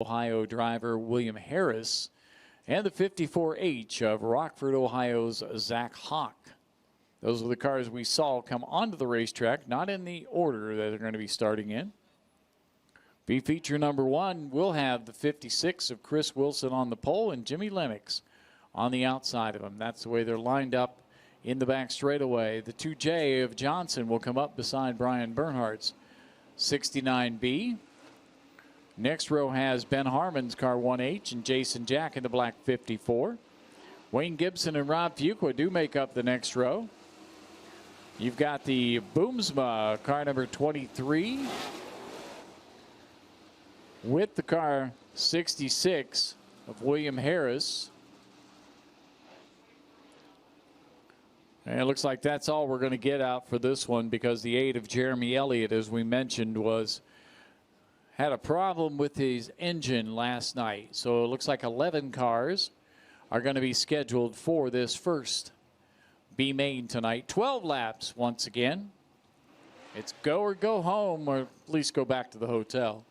Ohio driver William Harris, and the 54H of Rockford, Ohio's Zach Hawk. Those are the cars we saw come onto the racetrack, not in the order that they're going to be starting in. B feature number 1 will have the 56 of Chris Wilson on the pole and Jimmy Lennox on the outside of him. That's the way they're lined up in the back straightaway. The 2J of Johnson will come up beside Brian Bernhardt's 69B. Next row has Ben Harmon's car 1H and Jason Jack in the black 54. Wayne Gibson and Rob Fuqua do make up the next row. You've got the Boomsma car number 23 with the car 66 of William Harris. And it looks like that's all we're going to get out for this one, because the 8 of Jeremy Elliott, as we mentioned, had a problem with his engine last night. So it looks like 11 cars are going to be scheduled for this first B main tonight. 12 laps once again. It's go or go home, or at least go back to the hotel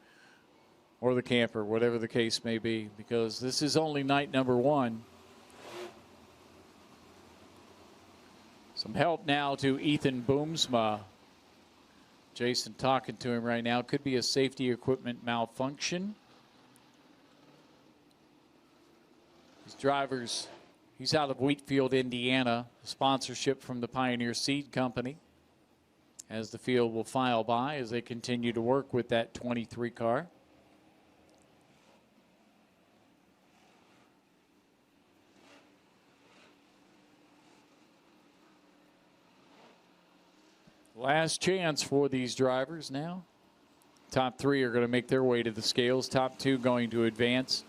or the camper, whatever the case may be, because this is only night number 1. Some help now to Ethan Boomsma. Jason talking to him right now. Could be a safety equipment malfunction. His drivers, he's out of Wheatfield, Indiana. Sponsorship from the Pioneer Seed Company. As the field will file by as they continue to work with that 23 car. Last chance for these drivers now. Top 3 are going to make their way to the scales. Top 2 going to advance.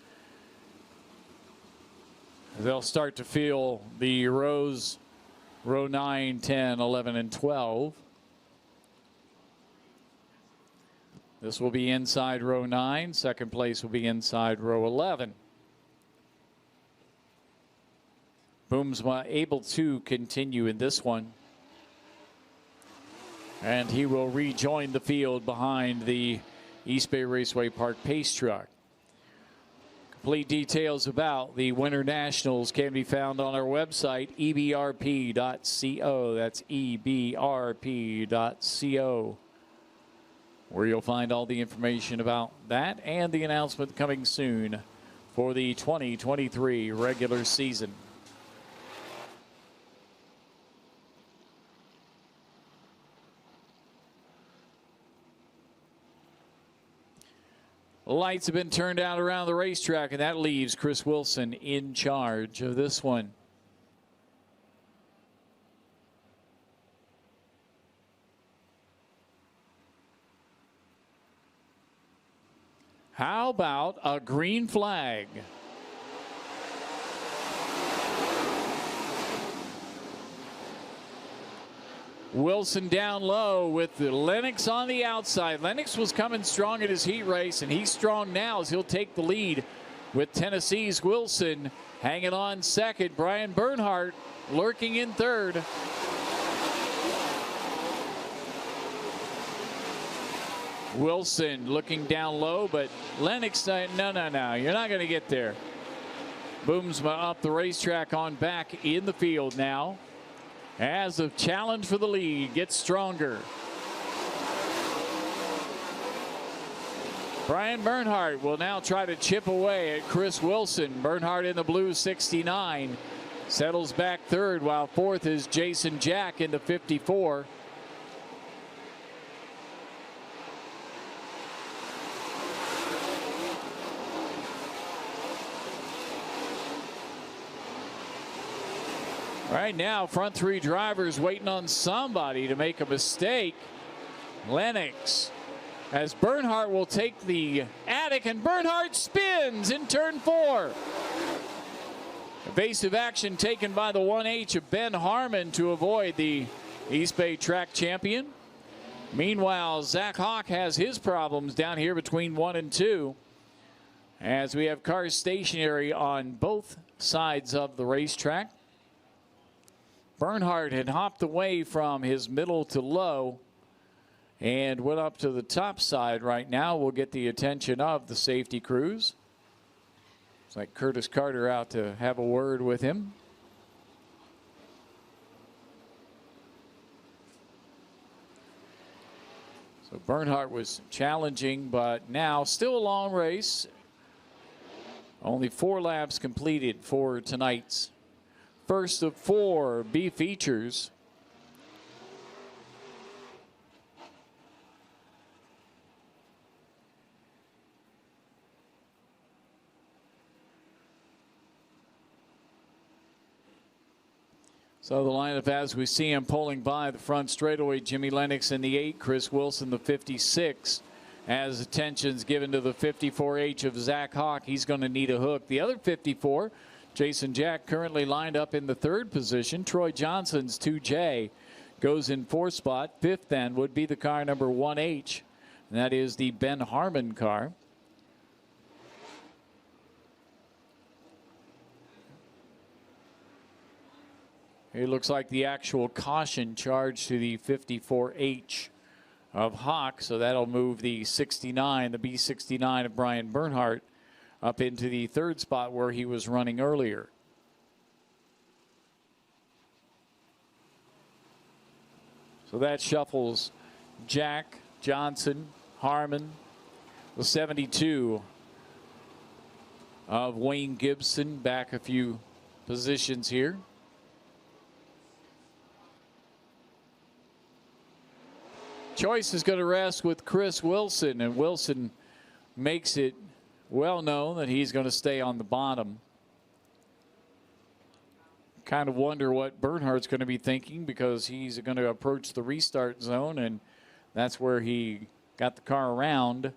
They'll start to feel the rows, row 9, 10, 11, and 12. This will be inside row 9. Second place will be inside row 11. Boomsma able to continue in this one. And he will rejoin the field behind the East Bay Raceway Park pace truck. Complete details about the Winter Nationals can be found on our website, ebrp.co. That's ebrp.co, where you'll find all the information about that and the announcement coming soon for the 2023 regular season. Lights have been turned out around the racetrack, and that leaves Chris Wilson in charge of this one. How about a green flag? Wilson down low with Lennox on the outside. Lennox was coming strong at his heat race, and he's strong now as he'll take the lead with Tennessee's Wilson hanging on second. Brian Bernhardt lurking in third. Wilson looking down low, but Lennox saying, no, you're not going to get there. Boomsma up the racetrack on back in the field now, as the challenge for the lead gets stronger. Brian Bernhardt will now try to chip away at Chris Wilson. Bernhardt in the blue 69 settles back third, while fourth is Jason Jack in the 54. Right now, front 3 drivers waiting on somebody to make a mistake. Lennox, as Bernhardt will take the attic, and Bernhardt spins in turn 4. Evasive action taken by the 1H of Ben Harmon to avoid the East Bay track champion. Meanwhile, Zach Hawk has his problems down here between 1 and 2, as we have cars stationary on both sides of the racetrack. Bernhardt had hopped away from his middle to low and went up to the top side right now. Will get the attention of the safety crews. It's like Curtis Carter out to have a word with him. So Bernhardt was challenging, but now still a long race. Only 4 laps completed for tonight's first of 4 B features. So the lineup as we see him pulling by the front straightaway, Jimmy Lennox in the 8, Chris Wilson the 56. As attention's given to the 54H of Zach Hawk, he's going to need a hook. The other 54, Jason Jack, currently lined up in the 3rd position. Troy Johnson's 2J goes in 4th spot. 5th then would be the car number 1H, and that is the Ben Harmon car. It looks like the actual caution charge to the 54H of Hawk, so that'll move the 69, the B69 of Brian Bernhardt, up into the 3rd spot where he was running earlier. So that shuffles Jack, Johnson, Harmon, the 72 of Wayne Gibson back a few positions here. Choice is going to rest with Chris Wilson, and Wilson makes it well known that he's going to stay on the bottom. Kind of wonder what Bernhardt's going to be thinking, because he's going to approach the restart zone, and that's where he got the car around.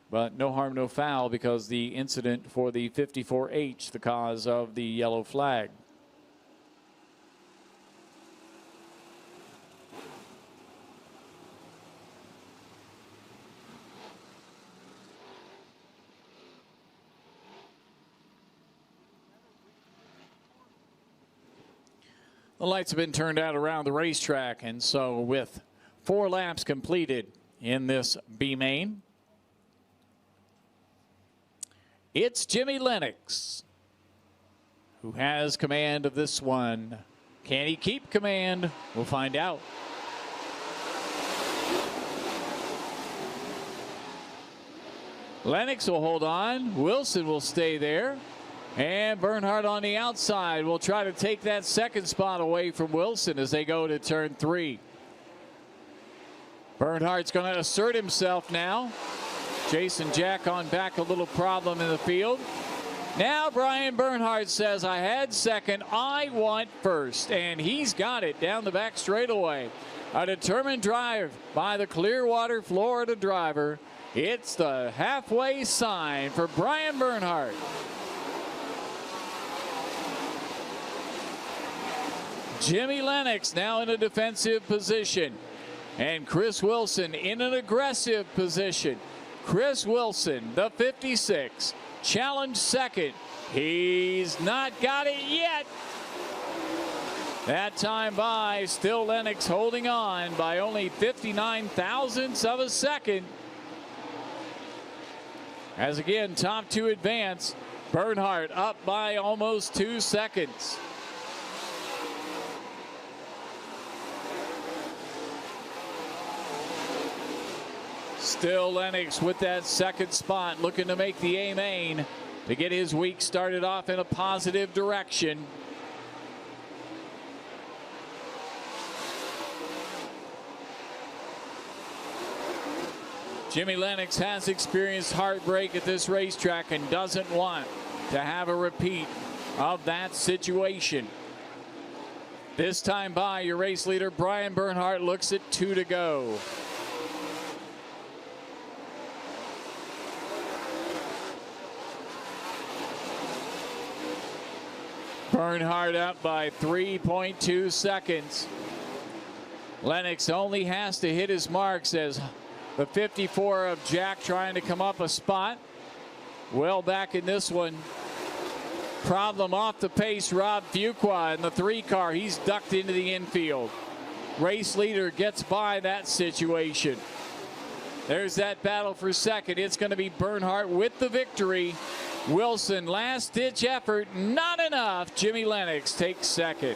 But no harm, no foul, because the incident for the 54H, the cause of the yellow flag. The lights have been turned out around the racetrack, and so with 4 laps completed in this B main, it's Jimmy Lennox who has command of this one. Can he keep command? We'll find out. Lennox will hold on. Wilson will stay there. And Bernhardt on the outside will try to take that 2nd spot away from Wilson as they go to turn 3. Bernhardt's going to assert himself now. Jason Jack on back, a little problem in the field. Now Brian Bernhardt says, I had 2nd, I want 1st. And he's got it down the back straightaway. A determined drive by the Clearwater, Florida driver. It's the halfway sign for Brian Bernhardt. Jimmy Lennox now in a defensive position, and Chris Wilson in an aggressive position. Chris Wilson, the 56, challenged 2nd. He's not got it yet. That time by, still Lennox holding on by only 59 thousandths of a second. As again, top 2 advance. Bernhardt up by almost 2 seconds. Still Lennox with that 2nd spot, looking to make the A main to get his week started off in a positive direction. Jimmy Lennox has experienced heartbreak at this racetrack and doesn't want to have a repeat of that situation. This time by, your race leader Brian Bernhardt looks at 2 to go. Bernhardt up by 3.2 seconds. Lennox only has to hit his marks as the 54 of Jack trying to come up a spot. Well back in this one. Problem off the pace, Rob Fuqua in the 3 car. He's ducked into the infield. race leader gets by that situation. There's that battle for second. It's going to be Bernhardt with the victory. Wilson, last-ditch effort, not enough. Jimmy Lennox takes second.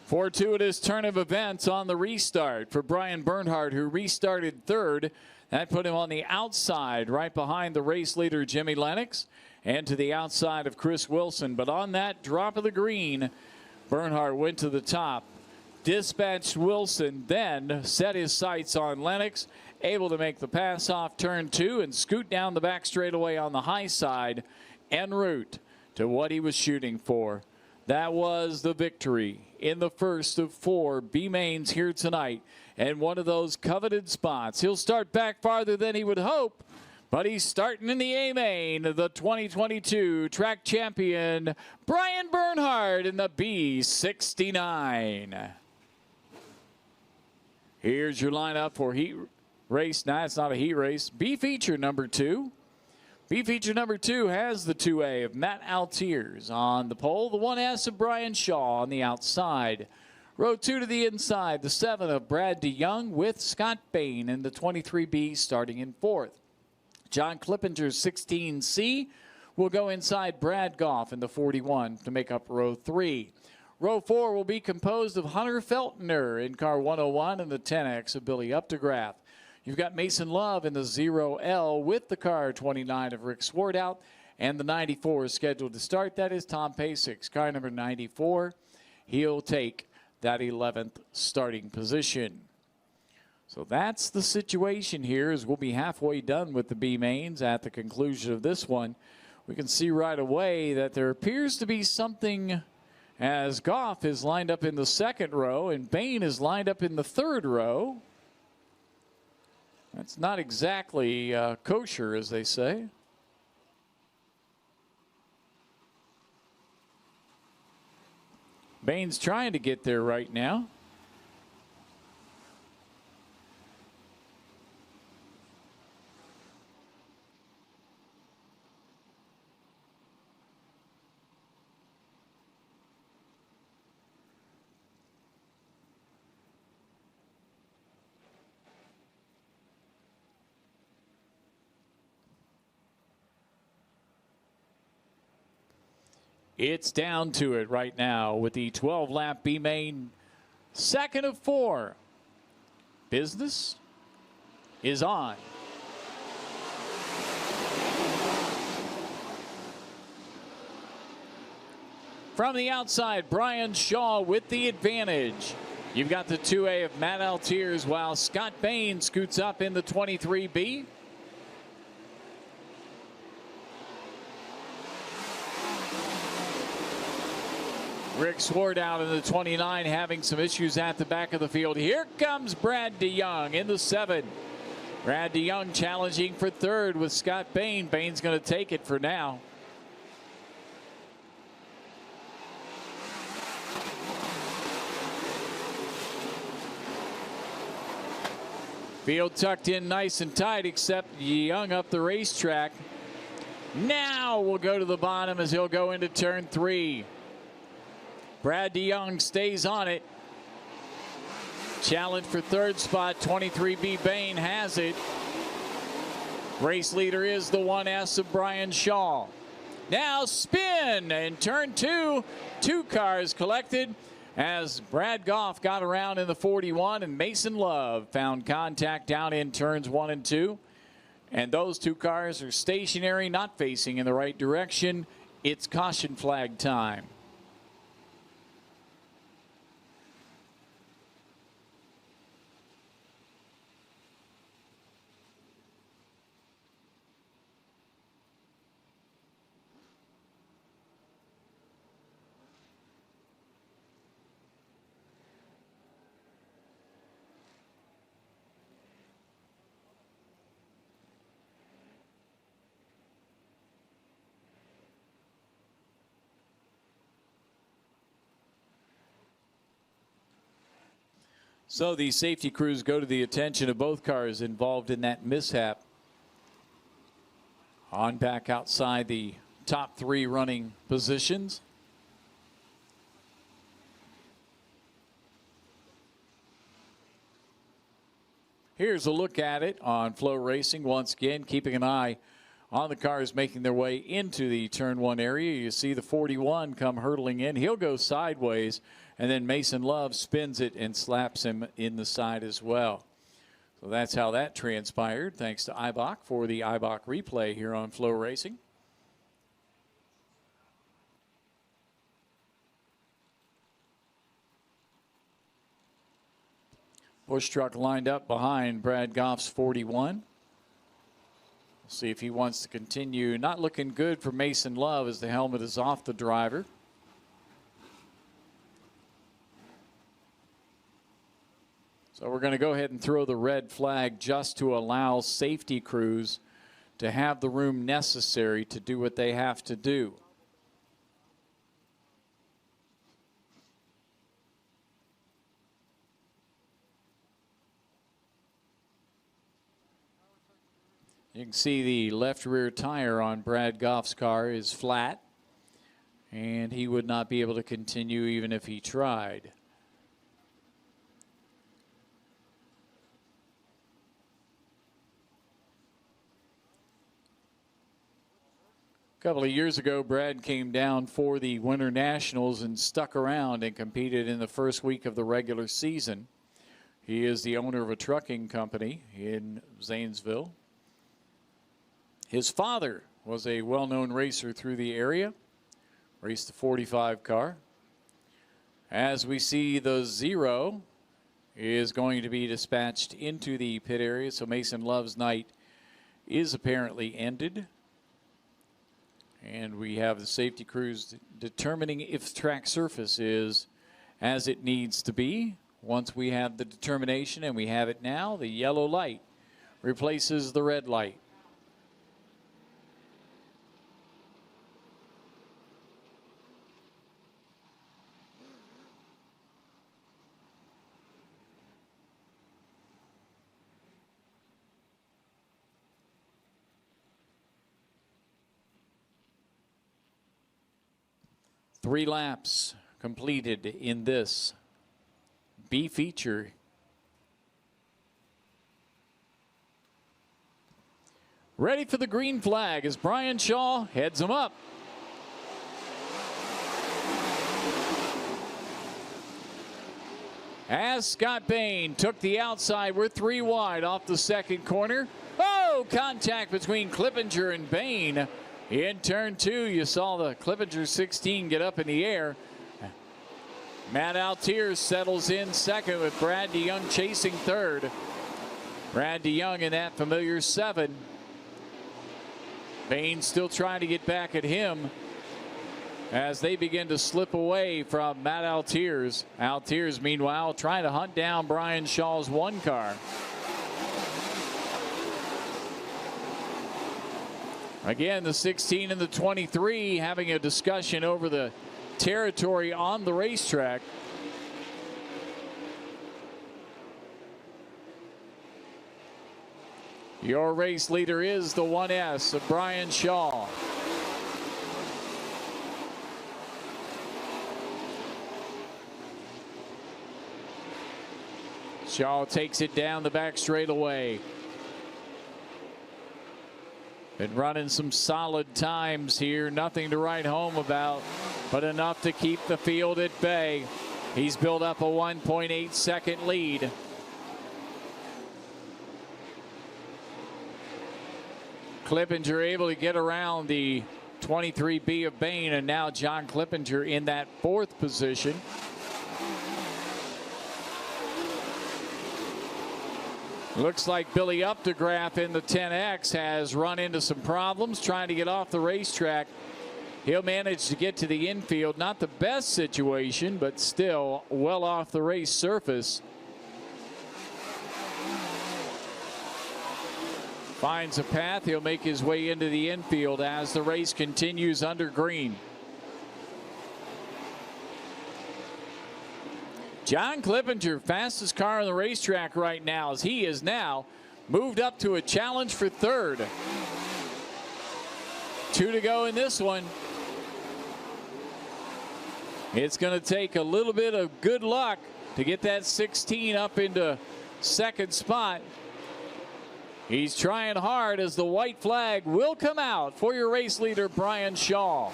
Fortuitous turn of events on the restart for Brian Bernhardt, who restarted third. That put him on the outside, right behind the race leader, Jimmy Lennox, and to the outside of Chris Wilson. But on that drop of the green, Bernhardt went to the top, dispatched Wilson, then set his sights on Lennox, able to make the pass off turn 2 and scoot down the back straightaway on the high side en route to what he was shooting for. That was the victory in the first of 4 B mains here tonight, and one of those coveted spots. He'll start back farther than he would hope, but he's starting in the A main. The 2022 track champion, Brian Bernhardt, in the B69. Here's your lineup for heat race. Nah, it's not a heat race. B feature number 2. B feature number 2 has the 2A of Matt Altiers on the pole, the 1S of Brian Shaw on the outside. Row 2 to the inside, the 7 of Brad DeYoung with Scott Bain in the 23B starting in 4th. John Clippinger's 16C will go inside Brad Goff in the 41 to make up row 3. Row 4 will be composed of Hunter Feltner in car 101 and the 10X of Billy Updegraff. You've got Mason Love in the 0L with the car 29 of Rick Swartout, and the 94 is scheduled to start. That is Tom Pasix, car number 94. He'll take that 11th starting position. So that's the situation here, as we'll be halfway done with the B mains at the conclusion of this one. We can see right away that there appears to be something, as Goff is lined up in the 2nd row and Bain is lined up in the 3rd row. That's not exactly kosher, as they say. Bain's trying to get there right now. It's down to it right now with the 12-lap B main, 2nd of 4. Business is on. From the outside, Brian Shaw with the advantage. You've got the 2A of Matt Altiers, while Scott Bain scoots up in the 23B. Rick Swartout in the 29 having some issues at the back of the field. Here comes Brad DeYoung in the 7. Brad DeYoung challenging for 3rd with Scott Bain. Bain's going to take it for now. Field tucked in nice and tight, except DeYoung up the racetrack. Now we'll go to the bottom as he'll go into turn 3. Brad DeYoung stays on it. Challenge for 3rd spot. 23B Bain has it. Race leader is the 1S of Brian Shaw. Now spin and turn 2. 2 cars collected as Brad Goff got around in the 41 and Mason Love found contact down in turns 1 and 2. And those 2 cars are stationary, not facing in the right direction. It's caution flag time. So the safety crews go to the attention of both cars involved in that mishap. On back outside the top 3 running positions. Here's a look at it on FloRacing. Once again, keeping an eye on the cars making their way into the turn 1 area. You see the 41 come hurtling in. He'll go sideways, and then Mason Love spins it and slaps him in the side as well. So that's how that transpired. Thanks to Ibach for the Ibach replay here on FloRacing. Bush truck lined up behind Brad Goff's 41. We'll see if he wants to continue. Not looking good for Mason Love as the helmet is off the driver. So we're going to go ahead and throw the red flag just to allow safety crews to have the room necessary to do what they have to do. You can see the left rear tire on Brad Goff's car is flat, and he would not be able to continue even if he tried. A couple of years ago, Brad came down for the WinterNationals and stuck around and competed in the first week of the regular season. He is the owner of a trucking company in Zanesville. His father was a well-known racer through the area, raced the 45 car. As we see, the 0 is going to be dispatched into the pit area, so Mason Love's night is apparently ended. And we have the safety crews determining if the track surface is as it needs to be. Once we have the determination, and we have it now, the yellow light replaces the red light. Three laps completed in this B feature. Ready for the green flag as Brian Shaw heads him up. As Scott Bain took the outside, we're 3 wide off the second corner. Oh, contact between Clippinger and Bain. In turn 2, you saw the Clippinger 16 get up in the air. Matt Altier settles in second with Brad DeYoung chasing third. Brad DeYoung in that familiar 7. Bain still trying to get back at him as they begin to slip away from Matt Altiers. Altiers, meanwhile, trying to hunt down Brian Shaw's 1 car. Again, the 16 and the 23 having a discussion over the territory on the racetrack. Your race leader is the 1S of Brian Shaw. Shaw takes it down the back straightaway. Been running some solid times here. Nothing to write home about, but enough to keep the field at bay. He's built up a 1.8 second lead. Clippinger able to get around the 23B of Bain, and now John Clippinger in that 4th position. Looks like Billy Updegraff in the 10X has run into some problems trying to get off the racetrack. He'll manage to get to the infield. Not the best situation, but still well off the race surface. Finds a path. He'll make his way into the infield as the race continues under green. John Clippinger, fastest car on the racetrack right now, as he is now moved up to a challenge for 3rd. 2 to go in this one. It's going to take a little bit of good luck to get that 16 up into second spot. He's trying hard as the white flag will come out for your race leader, Brian Shaw.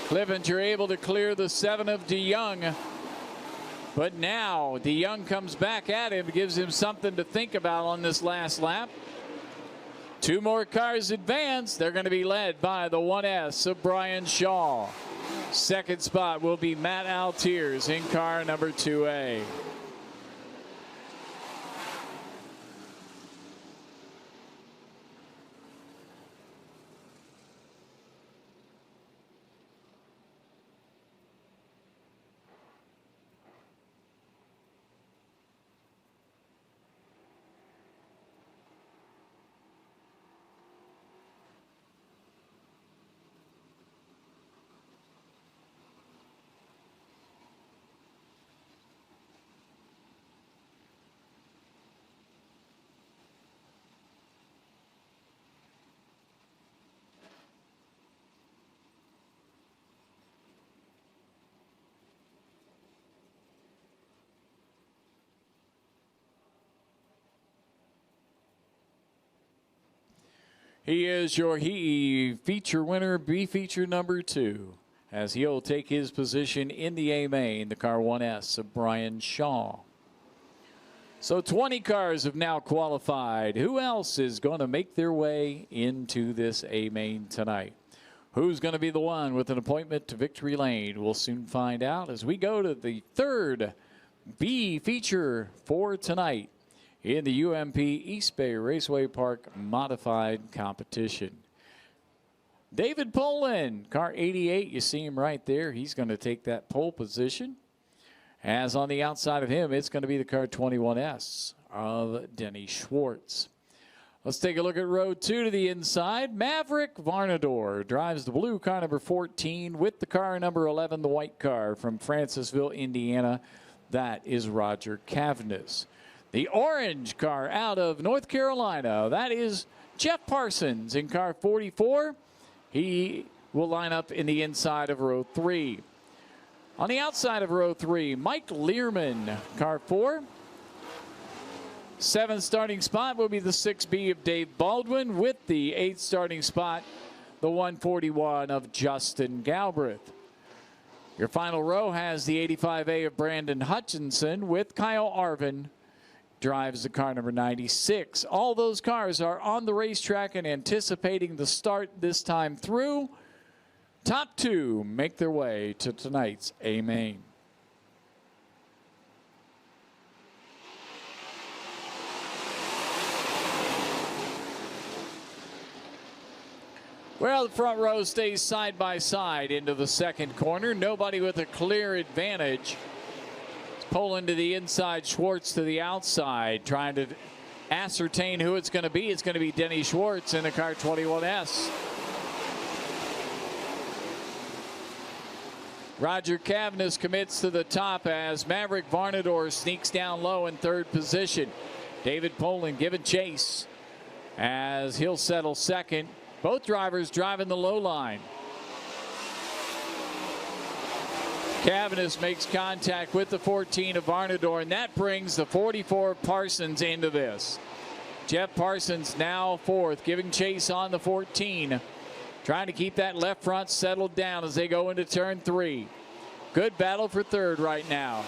Clevenger able to clear the 7 of DeYoung. But now DeYoung comes back at him, gives him something to think about on this last lap. 2 more cars advance. They're going to be led by the 1S of Brian Shaw. Second spot will be Matt Altiers in car number 2A. He is your feature winner, B feature number 2, as he'll take his position in the A main, the car 1S of Brian Shaw. So 20 cars have now qualified. Who else is going to make their way into this A main tonight? Who's going to be the one with an appointment to victory lane? We'll soon find out as we go to the third B feature for tonight in the UMP East Bay Raceway Park modified competition. David Poland, car 88, you see him right there. He's going to take that pole position. As on the outside of him, it's going to be the car 21S of Denny Schwartz. Let's take a look at row 2 to the inside. Maverick Varnador drives the blue car number 14 with the car number 11, the white car from Francisville, Indiana. That is Roger Cavaness. The orange car out of North Carolina, that is Jeff Parsons in car 44. He will line up in the inside of row 3. On the outside of row 3, Mike Learman, car 4. 7th starting spot will be the 6B of Dave Baldwin, with the 8th starting spot, the 141 of Justin Galbraith. Your final row has the 85A of Brandon Hutchinson, with Kyle Arvin drives the car number 96. All those cars are on the racetrack and anticipating the start this time through. Top 2 make their way to tonight's A main. Well, the front row stays side by side into the second corner. Nobody with a clear advantage. Poland to the inside, Schwartz to the outside, trying to ascertain who it's going to be. It's going to be Denny Schwartz in the car 21S. Roger Cavaness commits to the top as Maverick Varnador sneaks down low in 3rd position. David Poland giving chase as he'll settle 2nd. Both drivers driving the low line. Cavaness makes contact with the 14 of Varnador, and that brings the 44 of Parsons into this. Jeff Parsons now 4th, giving chase on the 14. Trying to keep that left front settled down as they go into turn 3. Good battle for 3rd right now.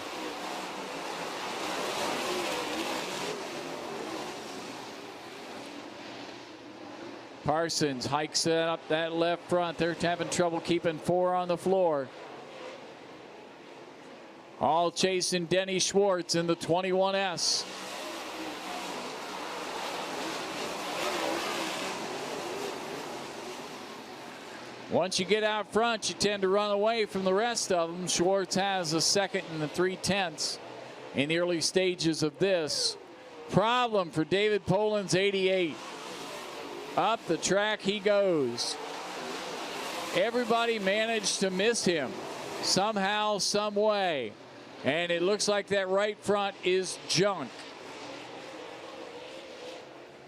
Parsons hikes up that left front. They're having trouble keeping 4 on the floor. All chasing Denny Schwartz in the 21S. Once you get out front, you tend to run away from the rest of them. Schwartz has a 2nd and the 3/10 in the early stages of this. Problem for David Poland's 88. Up the track he goes. Everybody managed to miss him somehow, some way. And it looks like that right front is junk.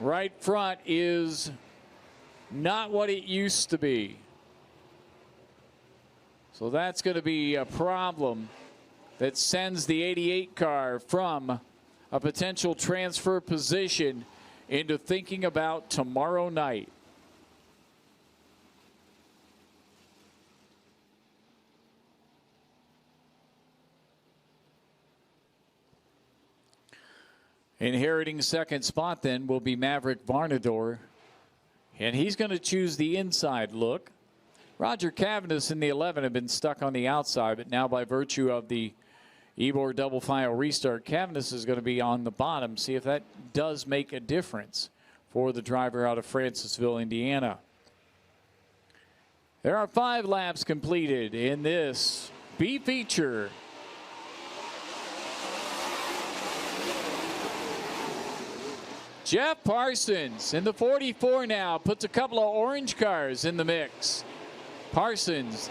right front is not what it used to be. So that's going to be a problem that sends the 88 car from a potential transfer position into thinking about tomorrow night. Inheriting second spot then will be Maverick Varnador, and he's going to choose the inside look. Roger Cavendish in the 11 have been stuck on the outside, but now by virtue of the Ebor double file restart, Cavendish is going to be on the bottom. See if that does make a difference for the driver out of Francisville, Indiana. There are 5 laps completed in this B feature. Jeff Parsons in the 44 now puts a couple of orange cars in the mix. Parsons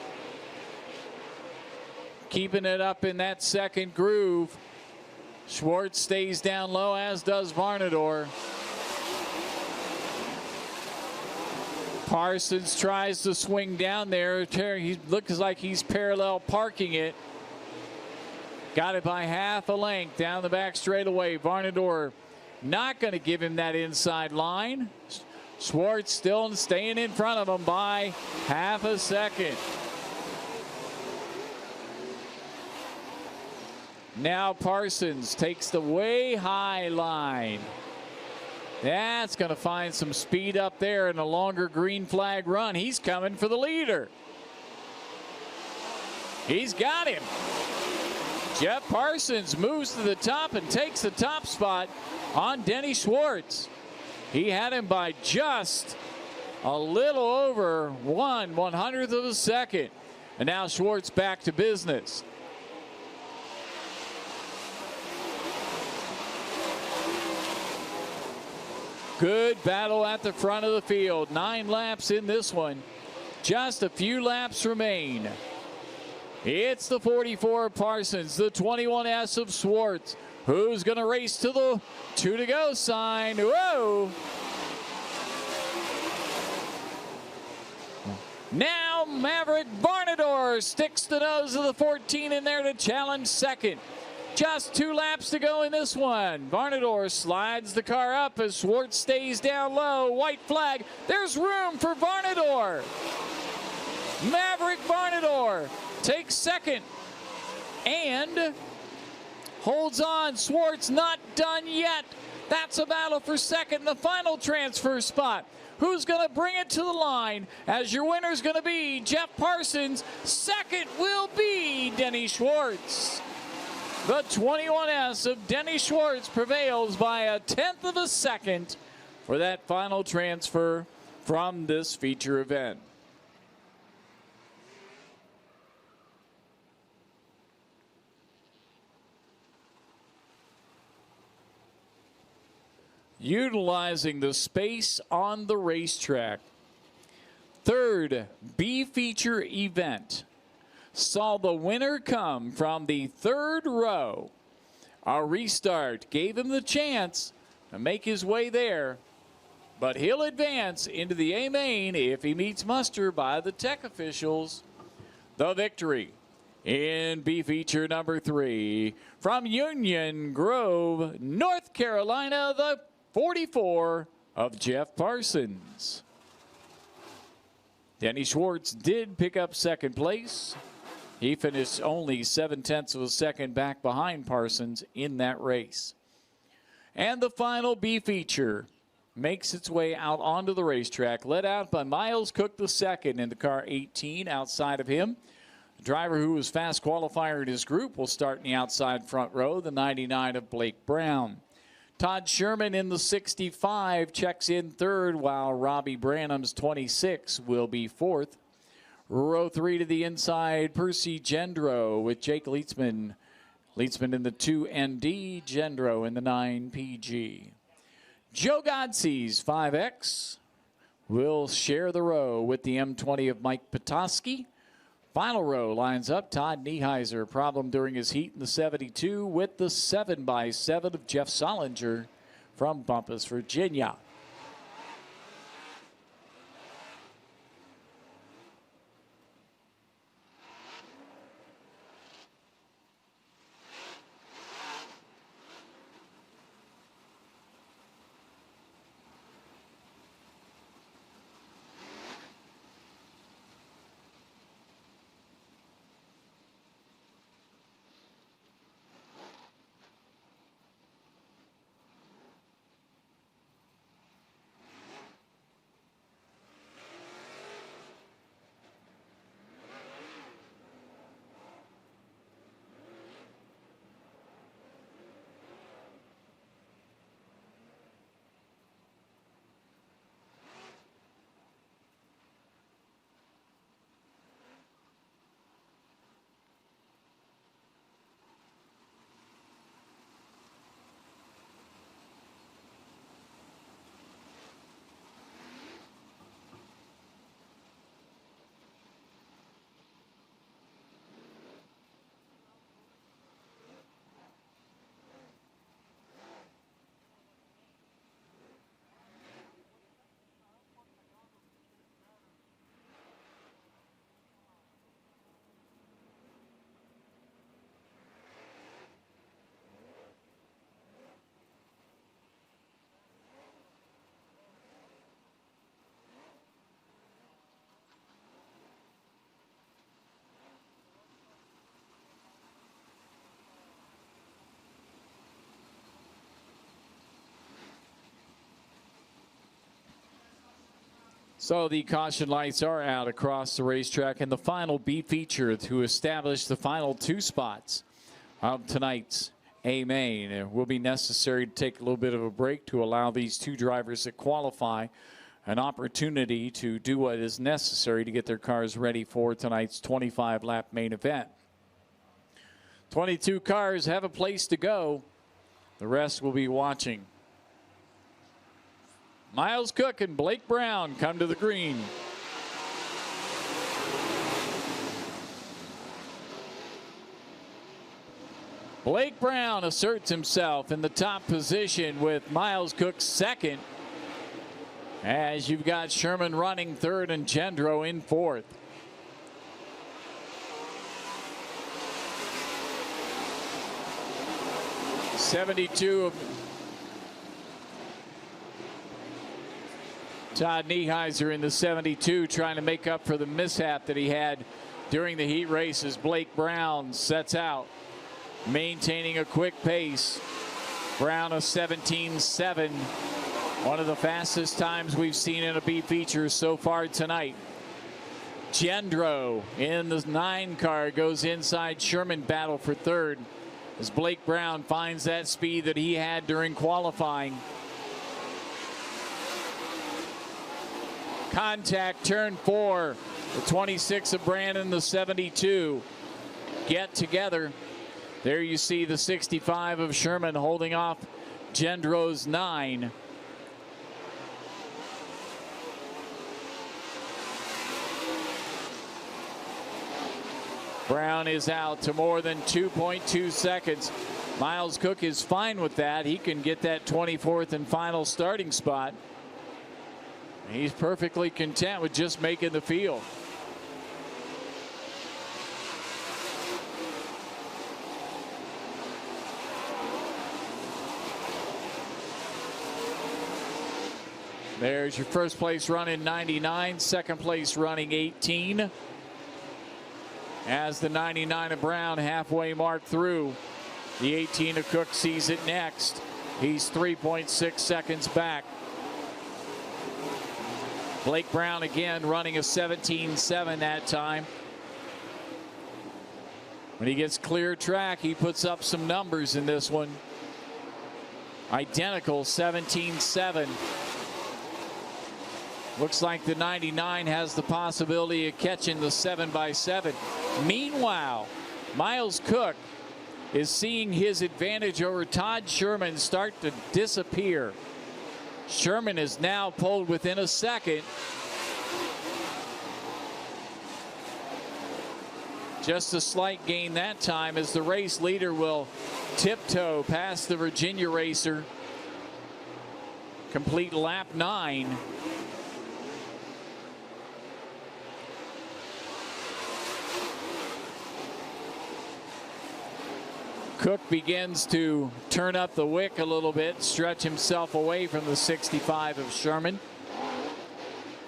keeping it up in that second groove. Schwartz stays down low, as does Varnador. Parsons tries to swing down there. He looks like he's parallel parking it. Got it by half a length down the back straightaway. Varnador not going to give him that inside line. Schwartz still staying in front of him by half a second. Now Parsons takes the way high line. That's going to find some speed up there in a longer green flag run. He's coming for the leader. He's got him. Jeff Parsons moves to the top and takes the top spot on Denny Schwartz. He had him by just a little over 1/100th of a second. And now Schwartz back to business. Good battle at the front of the field. 9 laps in this one. Just a few laps remain. It's the 44 Parsons, the 21S of Schwartz. Who's going to race to the 2 to go sign? Whoa! Now Maverick Varnador sticks the nose of the 14 in there to challenge second. Just 2 laps to go in this one. Varnador slides the car up as Schwartz stays down low. White flag. There's room for Varnador. Maverick Varnador takes second and holds on. Schwartz not done yet. That's a battle for second, the final transfer spot. Who's going to bring it to the line? As your winner's going to be Jeff Parsons. Second will be Denny Schwartz. The 21S of Denny Schwartz prevails by a 1/10 of a second for that final transfer from this feature event. Utilizing the space on the racetrack. Third B feature event saw the winner come from the 3rd row. A restart gave him the chance to make his way there, but he'll advance into the A main if he meets muster by the tech officials. The victory in B feature number 3 from Union Grove, North Carolina, the 44 of Jeff Parsons. Denny Schwartz did pick up second place. He finished only 7/10 of a second back behind Parsons in that race. And the final B feature makes its way out onto the racetrack, led out by Miles Cook II in the car 18. Outside of him, the driver who was fast qualifier in his group will start in the outside front row, the 99 of Blake Brown. Todd Sherman in the 65 checks in 3rd, while Robbie Branham's 26 will be 4th. Row 3 to the inside, Percy Gendro with Jake Leitzman. Leitzman in the 2ND, Gendro in the 9PG. Joe Godsey's 5X will share the row with the M20 of Mike Petoskey. Final row lines up Todd Nieheiser, problem during his heat in the 72 with the 7x7 of Jeff Solinger from Bumpus, Virginia. So the caution lights are out across the racetrack in the final B feature to establish the final 2 spots of tonight's A main. It will be necessary to take a little bit of a break to allow these 2 drivers that qualify an opportunity to do what is necessary to get their cars ready for tonight's 25-lap main event. 22 cars have a place to go. The rest will be watching. Miles Cook and Blake Brown come to the green. Blake Brown asserts himself in the top position with Miles Cook second, as you've got Sherman running third and Gendro in fourth. '72 of Todd Niehiser in the 72, trying to make up for the mishap that he had during the heat races. Blake Brown sets out, maintaining a quick pace. Brown a 17.7, one of the fastest times we've seen in a B feature so far tonight. Gendro in the 9 car goes inside Sherman, battle for third, as Blake Brown finds that speed that he had during qualifying. Contact turn 4, the 26 of Brandon, the 72 get together. There you see the 65 of Sherman holding off Gendro's 9. Brown is out to more than 2.2 seconds. Miles Cook is fine with that. He can get that 24th and final starting spot. He's perfectly content with just making the field. There's your first place run in 99, second place running 18. As the 99 of Brown halfway mark through, the 18 of Cook sees it next. He's 3.6 seconds back. Blake Brown again running a 17.7 that time. When he gets clear track, he puts up some numbers in this one. Identical 17.7. Looks like the 99 has the possibility of catching the 7x7. Meanwhile, Miles Cook is seeing his advantage over Todd Sherman start to disappear. Sherman is now pulled within a second. Just a slight gain that time, as the race leader will tiptoe past the Virginia racer. Complete lap 9. Cook begins to turn up the wick a little bit, stretch himself away from the 65 of Sherman.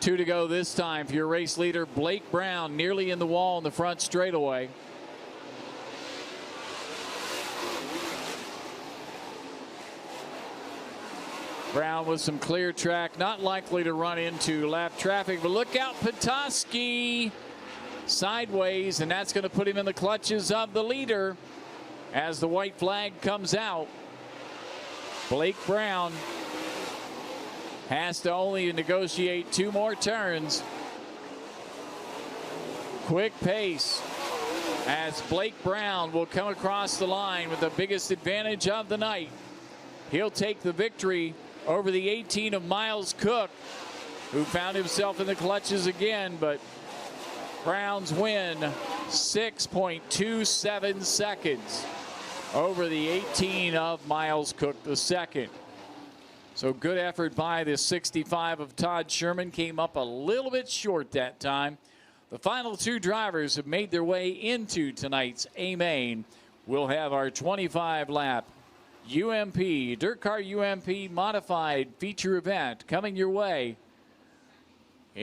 2 to go this time for your race leader, Blake Brown, nearly in the wall in the front straightaway. Brown with some clear track, not likely to run into lap traffic, but look out, Petoskey sideways, and that's going to put him in the clutches of the leader. As the white flag comes out, Blake Brown has to only negotiate 2 more turns. Quick pace as Blake Brown will come across the line with the biggest advantage of the night. He'll take the victory over the 18 of Miles Cook, who found himself in the clutches again, but Brown's win 6.27 seconds over the 18 of Miles Cook II. So good effort by the 65 of Todd Sherman. Came up a little bit short that time. The final 2 drivers have made their way into tonight's A main. We'll have our 25-lap UMP Dirt Car UMP modified feature event coming your way